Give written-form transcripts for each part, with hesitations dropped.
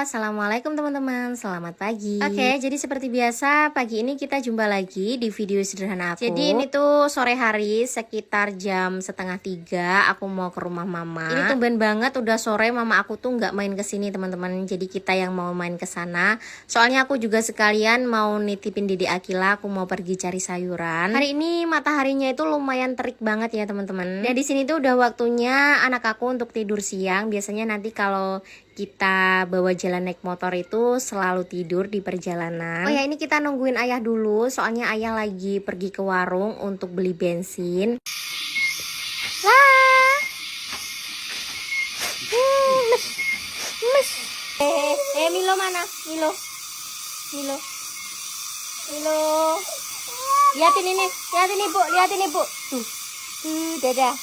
assalamualaikum teman-teman, selamat pagi. Oke, jadi seperti biasa pagi ini kita jumpa lagi di video sederhana aku. Jadi ini tuh sore hari sekitar jam setengah 3 aku mau ke rumah mama. Ini tumben banget udah sore mama aku tuh nggak main ke sini teman-teman. Jadi kita yang mau main ke sana. Soalnya aku juga sekalian mau nitipin Dede Akila, aku mau pergi cari sayuran. Hari ini mataharinya itu lumayan terik banget ya teman-teman. Dan di sini tuh udah waktunya anak aku untuk tidur siang. Biasanya nanti kalau kita bawa jalan naik motor itu selalu tidur di perjalanan. Oh ya, ini kita nungguin ayah dulu, soalnya ayah lagi pergi ke warung untuk beli bensin. Lah. Mes. Milo mana? Milo. Lihatin ini, lihatin ibu. Tuh, dadah.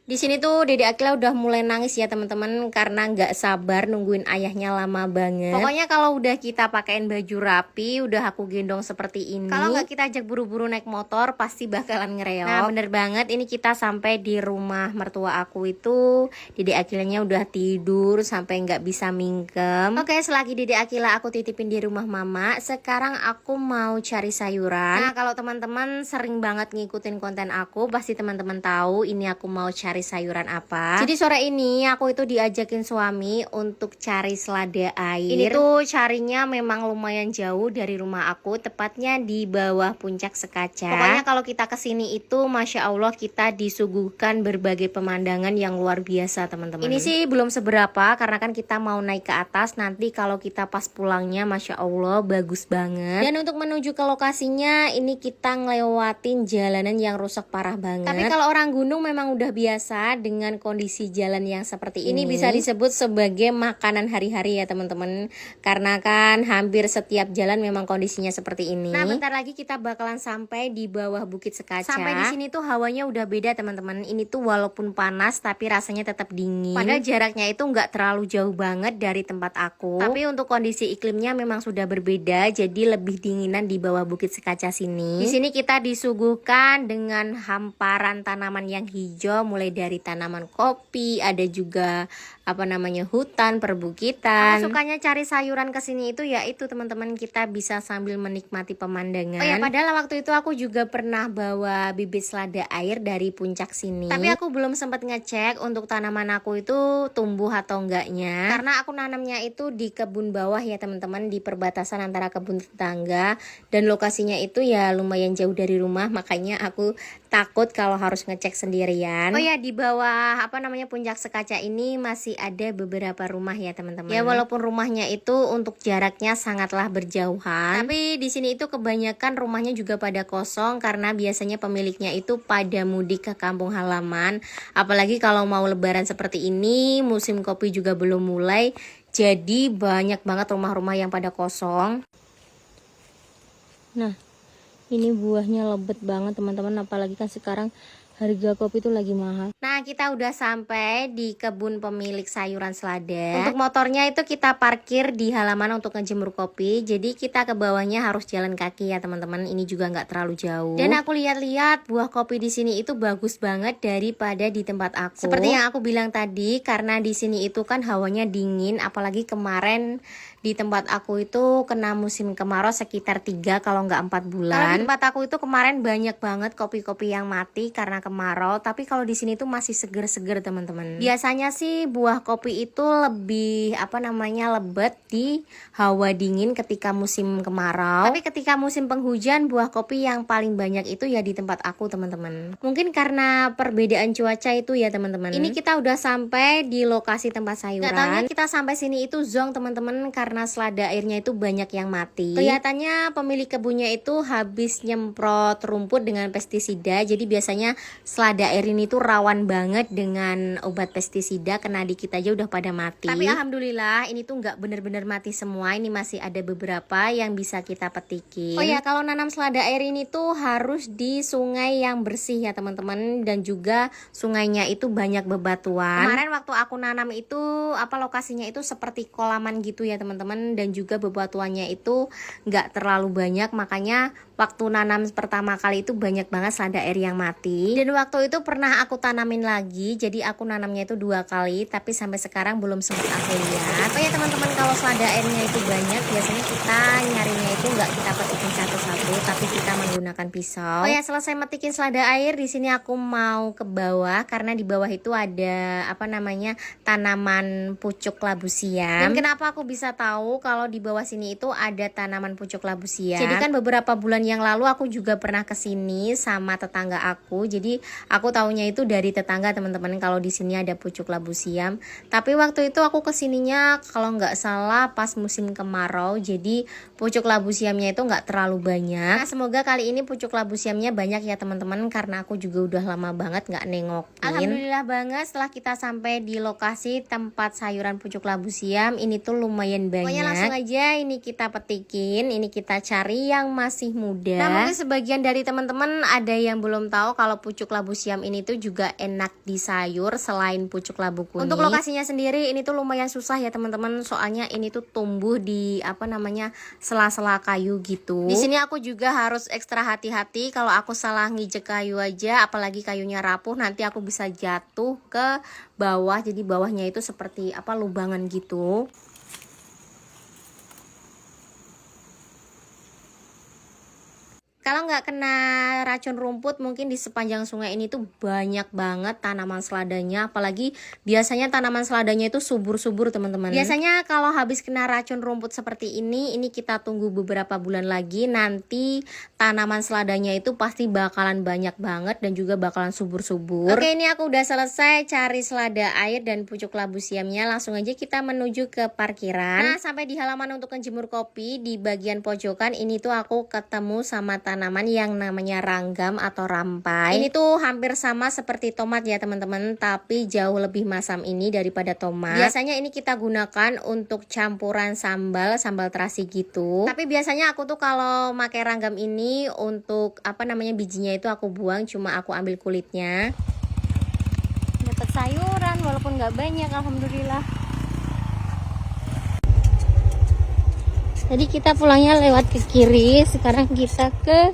Di sini tuh Dede Akila udah mulai nangis ya teman-teman, karena nggak sabar nungguin ayahnya lama banget. Pokoknya kalau udah kita pakein baju rapi, udah aku gendong seperti ini, kalau nggak kita ajak buru-buru naik motor pasti bakalan ngereok. Nah bener banget, ini kita sampai di rumah mertua aku itu Dede Akilanya udah tidur sampai nggak bisa mingkem. Oke, selagi Dede Akila aku titipin di rumah mama, sekarang aku mau cari sayuran. Nah kalau teman-teman sering banget ngikutin konten aku, pasti teman-teman tahu ini aku mau cari sayuran apa. Jadi sore ini aku itu diajakin suami untuk cari selada air. Ini tuh carinya memang lumayan jauh dari rumah aku, tepatnya di bawah puncak Sekaca. Pokoknya kalau kita kesini itu Masya Allah kita disuguhkan berbagai pemandangan yang luar biasa teman-teman. Ini sih belum seberapa karena kan kita mau naik ke atas, nanti kalau kita pas pulangnya Masya Allah bagus banget. Dan untuk menuju ke lokasinya ini kita ngelewatin jalanan yang rusak parah banget. Tapi kalau orang gunung memang udah biasa dengan kondisi jalan yang seperti ini. Bisa disebut sebagai makanan hari-hari ya teman-teman, karena kan hampir setiap jalan memang kondisinya seperti ini. Nah bentar lagi kita bakalan sampai di bawah Bukit Sekaca. Sampai di sini tuh hawanya udah beda teman-teman. Ini tuh walaupun panas tapi rasanya tetap dingin. Padahal jaraknya itu nggak terlalu jauh banget dari tempat aku. Tapi untuk kondisi iklimnya memang sudah berbeda, jadi lebih dinginan di bawah Bukit Sekaca sini. Di sini kita disuguhkan dengan hamparan tanaman yang hijau, mulai dari tanaman kopi, ada juga hutan, perbukitan. Aku sukanya cari sayuran ke sini itu ya itu teman-teman, kita bisa sambil menikmati pemandangan. Oh ya, padahal waktu itu aku juga pernah bawa bibit selada air dari puncak sini. Tapi aku belum sempat ngecek untuk tanaman aku itu tumbuh atau enggaknya. Karena aku nanamnya itu di kebun bawah ya teman-teman, di perbatasan antara kebun tetangga, dan lokasinya itu ya lumayan jauh dari rumah, makanya aku takut kalau harus ngecek sendirian. Oh ya, di bawah puncak Sekaca ini masih ada beberapa rumah ya teman-teman. Ya walaupun rumahnya itu untuk jaraknya sangatlah berjauhan, tapi di sini itu kebanyakan rumahnya juga pada kosong karena biasanya pemiliknya itu pada mudik ke kampung halaman. Apalagi kalau mau lebaran seperti ini, musim kopi juga belum mulai, jadi banyak banget rumah-rumah yang pada kosong. Nah, ini buahnya lebat banget teman-teman, apalagi kan sekarang harga kopi itu lagi mahal. Nah kita udah sampai di kebun pemilik sayuran selada. Untuk motornya itu kita parkir di halaman untuk ngejemur kopi, jadi kita ke bawahnya harus jalan kaki ya teman-teman. Ini juga nggak terlalu jauh. Dan aku lihat-lihat buah kopi di sini itu bagus banget daripada di tempat aku. Seperti yang aku bilang tadi, karena di sini itu kan hawanya dingin, apalagi kemarin di tempat aku itu kena musim kemarau sekitar 3 kalau nggak 4 bulan. Kalau di tempat aku itu kemarin banyak banget kopi-kopi yang mati karena kemarau, tapi kalau di sini tuh masih seger-seger teman-teman. Biasanya sih buah kopi itu lebih lebat di hawa dingin ketika musim kemarau. Tapi ketika musim penghujan buah kopi yang paling banyak itu ya di tempat aku teman-teman. Mungkin karena perbedaan cuaca itu ya teman-teman. Ini kita udah sampai di lokasi tempat sayuran. Gak taunya kita sampai sini itu zonk teman-teman, karena selada airnya itu banyak yang mati. Kelihatannya pemilik kebunnya itu habis nyemprot rumput dengan pestisida, jadi biasanya selada air ini tuh rawan banget dengan obat pestisida, kena dikit aja udah pada mati. Tapi alhamdulillah ini tuh nggak bener-bener mati semua, ini masih ada beberapa yang bisa kita petikin. Oh ya, kalau nanam selada air ini tuh harus di sungai yang bersih ya teman-teman, dan juga sungainya itu banyak bebatuan. Kemarin waktu aku nanam itu lokasinya itu seperti kolaman gitu ya teman-teman, dan juga bebatuannya itu nggak terlalu banyak, makanya waktu nanam pertama kali itu banyak banget selada air yang mati. Dan waktu itu pernah aku tanamin lagi, jadi aku nanamnya itu 2 kali, tapi sampai sekarang belum sempat aku lihat. Oh ya teman-teman, kalau selada airnya itu banyak, biasanya kita nyarinya itu nggak kita petikin satu-satu, tapi kita menggunakan pisau. Oh ya, selesai metikin selada air, di sini aku mau ke bawah karena di bawah itu ada apa namanya tanaman pucuk labu siam. Dan kenapa aku bisa tahu kalau di bawah sini itu ada tanaman pucuk labu siam? Jadi kan beberapa bulan yang lalu aku juga pernah kesini sama tetangga aku. Jadi aku taunya itu dari tetangga teman-teman kalau di sini ada pucuk labu siam. Tapi waktu itu aku kesininya kalau nggak salah pas musim kemarau. Jadi pucuk labu siamnya itu nggak terlalu banyak. Nah, semoga kali ini pucuk labu siamnya banyak ya teman-teman, karena aku juga udah lama banget nggak nengokin. Alhamdulillah banget setelah kita sampai di lokasi tempat sayuran pucuk labu siam, ini tuh lumayan banyak. Pokoknya langsung aja ini kita petikin, ini kita cari yang masih muda. Nah, mungkin sebagian dari teman-teman ada yang belum tahu kalau pucuk labu siam ini tuh juga enak di sayur selain pucuk labu kuning. Untuk lokasinya sendiri ini tuh lumayan susah ya teman-teman, soalnya ini tuh tumbuh di apa namanya sela-sela kayu gitu. Di sini aku juga harus ekstra hati-hati, kalau aku salah ngijek kayu aja, apalagi kayunya rapuh, nanti aku bisa jatuh ke bawah. Jadi bawahnya itu seperti apa lubangan gitu. Kalau nggak kena racun rumput, mungkin di sepanjang sungai ini tuh banyak banget tanaman seladanya. Apalagi biasanya tanaman seladanya itu subur-subur teman-teman. Biasanya kalau habis kena racun rumput seperti ini kita tunggu beberapa bulan lagi. Nanti tanaman seladanya itu pasti bakalan banyak banget dan juga bakalan subur-subur. Oke, ini aku udah selesai cari selada air dan pucuk labu siamnya. Langsung aja kita menuju ke parkiran. Nah, sampai di halaman untuk menjemur kopi, di bagian pojokan ini tuh aku ketemu sama tanaman yang namanya ranggam atau rampai. Ini tuh hampir sama seperti tomat ya teman-teman, tapi jauh lebih masam ini daripada tomat. Biasanya ini kita gunakan untuk campuran sambal terasi gitu. Tapi biasanya aku tuh kalau pakai ranggam ini untuk apa namanya bijinya itu aku buang, cuma aku ambil kulitnya. Dapat sayuran walaupun nggak banyak, alhamdulillah. Jadi kita pulangnya lewat ke kiri, sekarang kita ke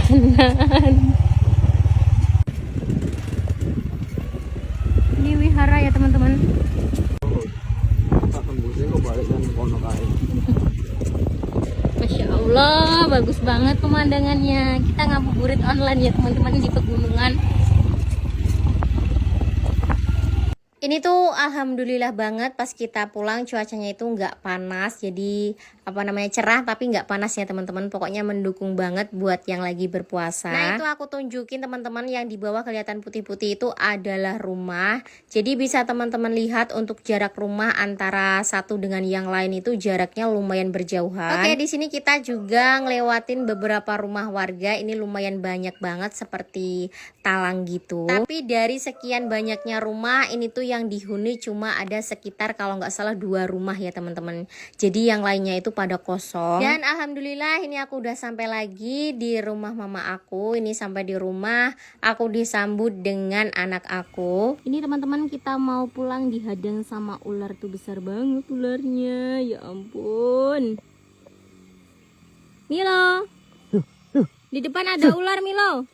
kanan. Ini wihara ya teman-teman. Masya Allah, bagus banget pemandangannya. Kita ngabuburit online ya teman-teman di pegunungan. Ini tuh alhamdulillah banget pas kita pulang cuacanya itu nggak panas, jadi apa namanya cerah tapi nggak panas ya teman-teman. Pokoknya mendukung banget buat yang lagi berpuasa. Nah, itu aku tunjukin teman-teman, yang di bawah kelihatan putih-putih itu adalah rumah. Jadi bisa teman-teman lihat untuk jarak rumah antara satu dengan yang lain itu jaraknya lumayan berjauhan. Oke, di sini kita juga ngelewatin beberapa rumah warga. Ini lumayan banyak banget seperti talang gitu. Tapi dari sekian banyaknya rumah ini tuh yang dihuni cuma ada sekitar kalau nggak salah 2 rumah ya teman-teman. Jadi yang lainnya itu pada kosong. Dan alhamdulillah ini aku udah sampai lagi di rumah mama aku. Ini sampai di rumah aku disambut dengan anak aku. Ini teman-teman kita mau pulang dihadang sama ular tuh, besar banget ularnya. Ya ampun. Milo. Di depan ada ular Milo.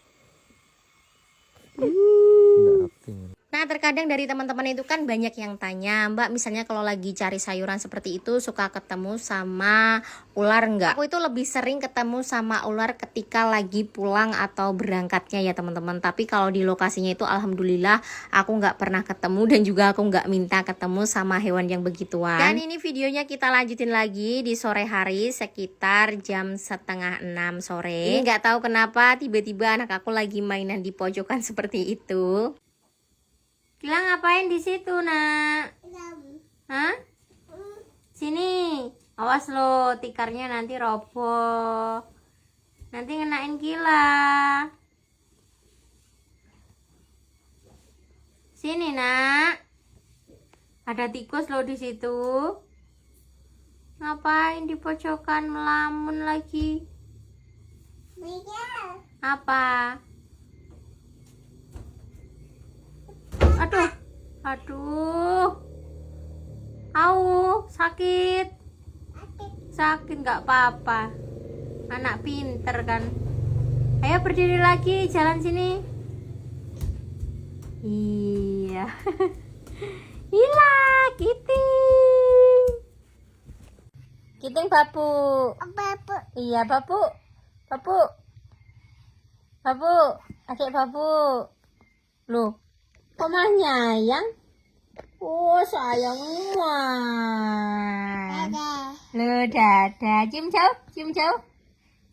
Nah, terkadang dari teman-teman itu kan banyak yang tanya, Mbak misalnya kalau lagi cari sayuran seperti itu suka ketemu sama ular nggak? Aku itu lebih sering ketemu sama ular ketika lagi pulang atau berangkatnya ya teman-teman. Tapi kalau di lokasinya itu alhamdulillah aku nggak pernah ketemu dan juga aku nggak minta ketemu sama hewan yang begituan. Dan ini videonya kita lanjutin lagi di sore hari sekitar jam 5:30 sore. Ini nggak tahu kenapa tiba-tiba anak aku lagi mainan di pojokan seperti itu. Kila ngapain di situ, Nak? Hah? Sini. Awas lo, tikarnya nanti roboh. Nanti ngenain Kila. Sini, Nak. Ada tikus lo di situ. Ngapain di pojokan melamun lagi? Apa? Aduh, sakit nggak apa-apa, anak pinter kan. Ayo berdiri lagi, jalan sini. Iya. Ila, Kiting. Kiting babu. Babu. Iya, babu. Babu. Babu, adik babu. Loh, kok mah nyayang? Oh, sayang. Wah. Dadah. Loh, dadah. Cium jauh, cium jauh.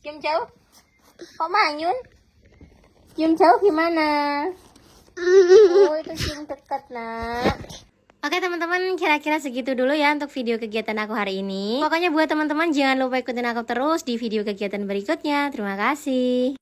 Cium jauh. Kok manyun? Cium jauh gimana? Oh, itu cium dekat, nak. Oke teman-teman, kira-kira segitu dulu ya untuk video kegiatan aku hari ini. Pokoknya buat teman-teman jangan lupa ikutin aku terus di video kegiatan berikutnya. Terima kasih.